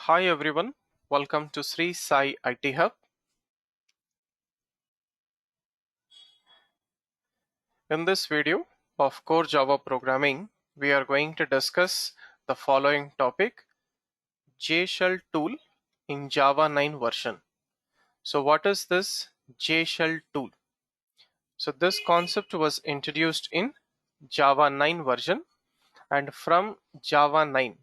Hi everyone, welcome to SriSai IT Hub. In this video of Core Java Programming, we are going to discuss the following topic: JShell tool in Java 9 version. So what is this JShell tool? So this concept was introduced in Java 9 version, and from Java 9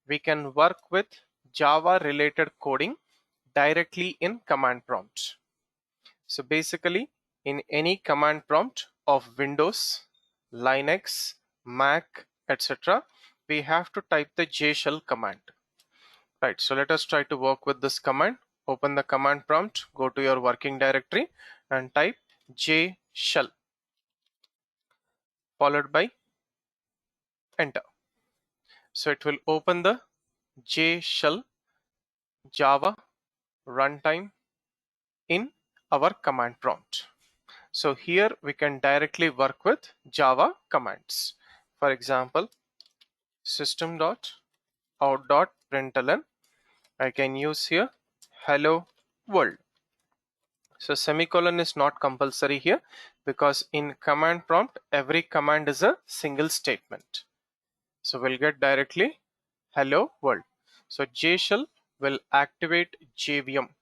we can work with Java related coding directly in command prompt. So basically, in any command prompt of Windows, Linux, Mac, etc., we have to type the JShell command. Right, so let us try to work with this command. Open the command prompt, go to your working directory and type JShell followed by enter. So it will open the JShell Java runtime in our command prompt. So here we can directly work with Java commands. For example, system.out.println, I can use here hello world. So semicolon is not compulsory here because in command prompt every command is a single statement. So we'll get directly hello world. So JShell will activate JVM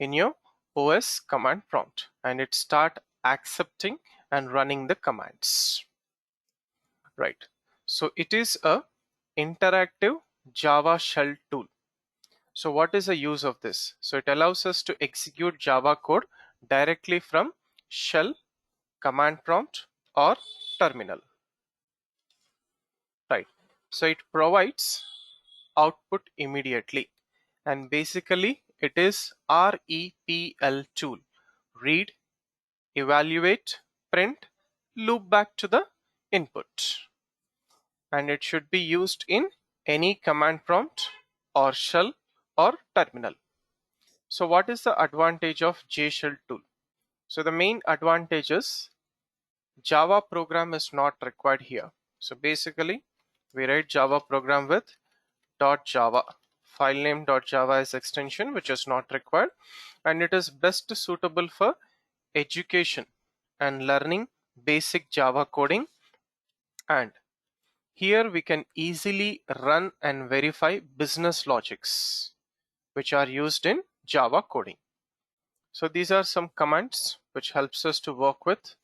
in your OS command prompt and it start accepting and running the commands. Right. So it is a interactive Java shell tool. So what is the use of this? So it allows us to execute Java code directly from shell, command prompt or terminal. Right. So it provides output immediately and basically it is REPL tool: read, evaluate, print, loop back to the input. And it should be used in any command prompt or shell or terminal. So what is the advantage of JShell tool? So the main advantage is Java program is not required here. So basically we write Java program with .java. File name .java is extension which is not required, and it is best suitable for education and learning basic Java coding. And here we can easily run and verify business logics which are used in Java coding. So these are some commands which helps us to work with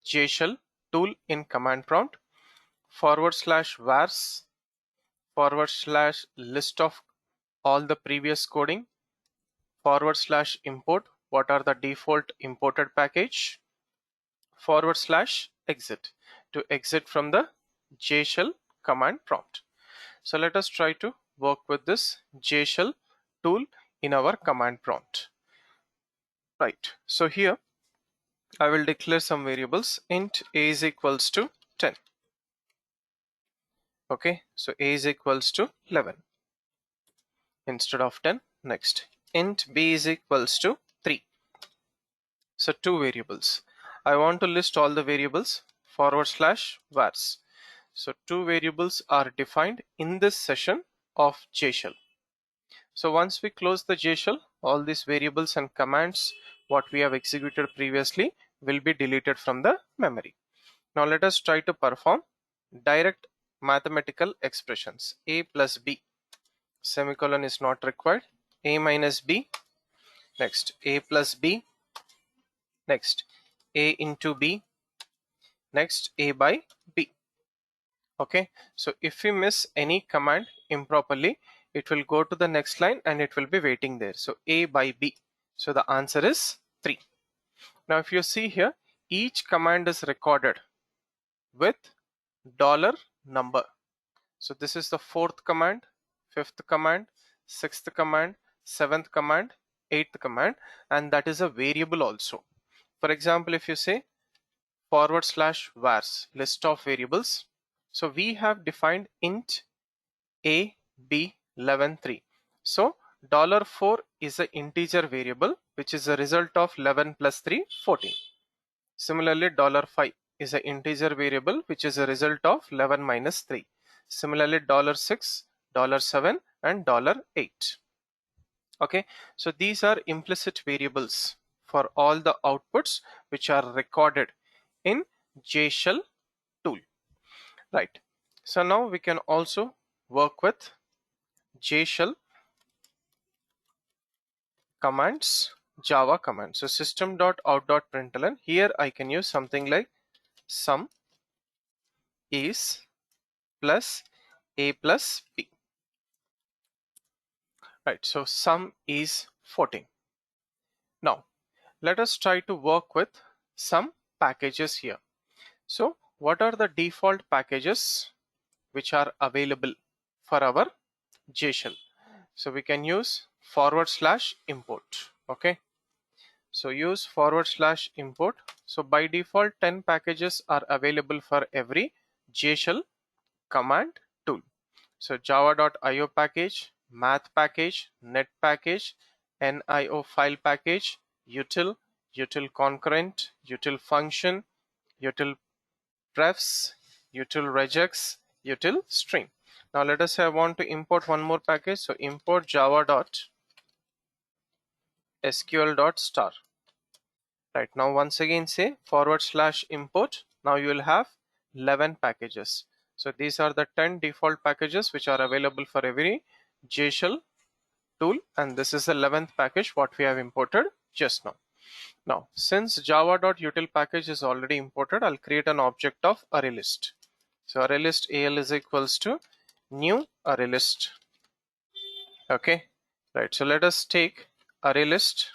JShell tool in command prompt: /vars, /list of all the previous coding, /import, what are the default imported package, /exit, to exit from the JShell command prompt. So let us try to work with this JShell tool in our command prompt. Right, so here I will declare some variables. Int a is equals to 10. Okay, so a is equals to 11 instead of 10. Next, int b is equals to 3. So two variables. I want to list all the variables /vars. So two variables are defined in this session of JShell. So once we close the JShell, all these variables and commands what we have executed previously will be deleted from the memory. Now let us try to perform direct mathematical expressions. A plus b, semicolon is not required. A minus b, next a plus b, next a into b, next a by b. Okay, so if we miss any command improperly, it will go to the next line and it will be waiting there. So a by b, so the answer is 3. Now if you see here, each command is recorded with $number. So this is the 4th command, 5th command, 6th command, 7th command, 8th command, and that is a variable also. For example, if you say /vars, list of variables, so we have defined int a, b, 11, 3. So $4 is an integer variable which is a result of 11 plus 3, 14. Similarly, $5 is an integer variable which is a result of 11 minus 3. Similarly, $6, $7, and $8. Okay, so these are implicit variables for all the outputs which are recorded in JShell tool, right? So now we can also work with JShell commands, Java commands. So system.out.println, here I can use something like sum is plus a plus b, right? So sum is 14. Now let us try to work with some packages here. So what are the default packages which are available for our JShell? So we can use /import. Okay, so use /import. So by default 10 packages are available for every JShell command tool. So java.io package, math package, net package, nio file package, util, util concurrent, util function, util prefs, util regex, util string. Now let us say I want to import one more package. So import java.sql.star. Right, now once again say /import. Now you will have 11 packages. So these are the 10 default packages which are available for every JShell tool, and this is the 11th package what we have imported just now. Now since java.util package is already imported, I'll create an object of array list. So array list al is equals to new array list. Okay, right, so let us take array list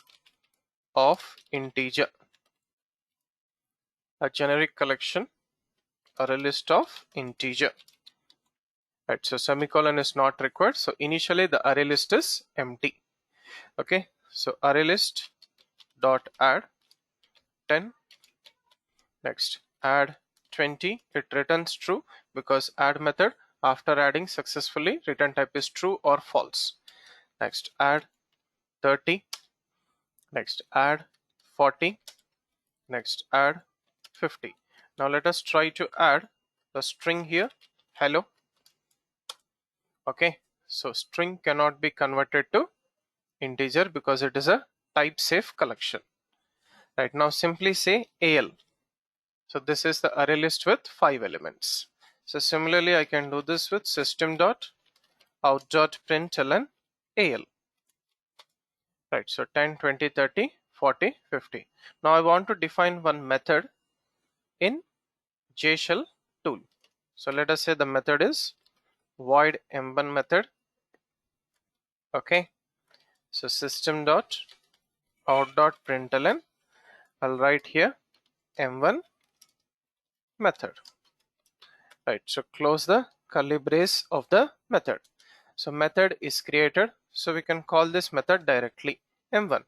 of integer, a generic collection, array list of integer. Right, so semicolon is not required. So initially the array list is empty. Okay, so array list dot add 10. Next add 20. It returns true because add method after adding successfully return type is true or false. Next add 30. Next add 40. Next add 50. Now let us try to add the string here, hello. Okay, so string cannot be converted to integer because it is a type safe collection. Right, now simply say al. So this is the array list with 5 elements. So similarly I can do this with system.out.println al. Right, so 10, 20, 30, 40, 50. Now I want to define one method in JShell tool. So let us say the method is void m1 method. Okay, so system.out.println, I'll write here m1 method. Right, so close the curly brace of the method. So method is created, so we can call this method directly m1.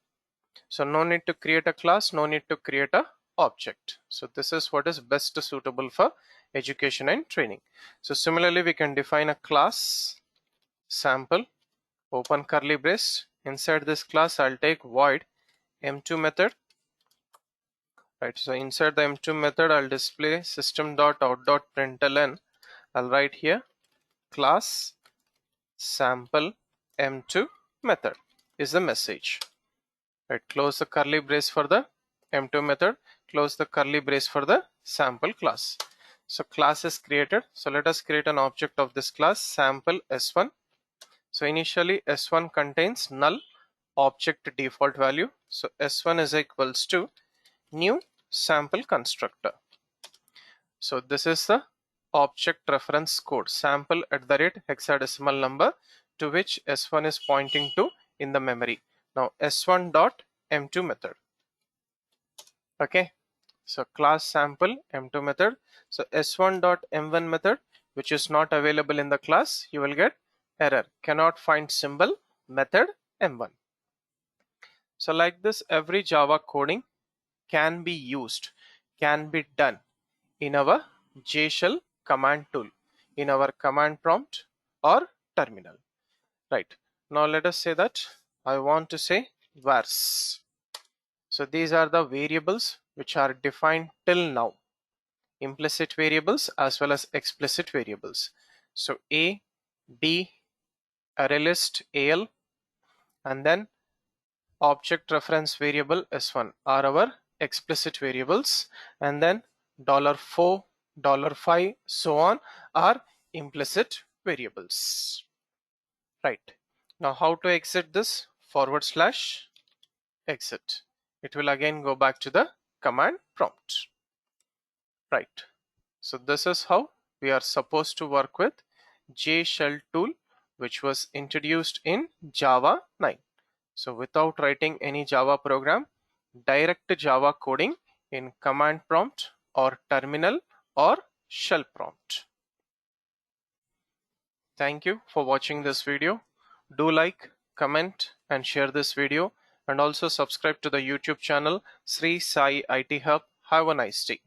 So no need to create a class, no need to create a object. So this is what is best suitable for education and training. So similarly we can define a class sample, open curly brace. Inside this class I'll take void m2 method. Right, so inside the m2 method I'll display system.out.println. I'll write here class sample m2 method is the message. Right, close the curly brace for the m2 method, close the curly brace for the sample class. So class is created. So let us create an object of this class sample s1. So initially s1 contains null object default value. So s1 is equals to new sample constructor. So this is the object reference code sample at the rate hexadecimal number to which s1 is pointing to in the memory. Now s1 dot m2 method. Okay, so class sample m2 method. So s1 dot m1 method, which is not available in the class, you will get error, cannot find symbol method m1. So like this every Java coding can be used, can be done in our JShell command tool, in our command prompt or terminal. Right, now let us say that I want to say vars. So these are the variables which are defined till now, implicit variables as well as explicit variables. So a, b, array list AL, and then object reference variable S1 are our explicit variables, and then $4, $5, so on are implicit variables. Right. Now how to exit this? / exit. It will again go back to the command prompt. Right. So this is how we are supposed to work with JShell tool, which was introduced in Java 9. So without writing any Java program, direct Java coding in command prompt or terminal or shell prompt. Thank you for watching this video. Do like, comment, and share this video, and also subscribe to the YouTube channel Sri Sai IT Hub. Have a nice day.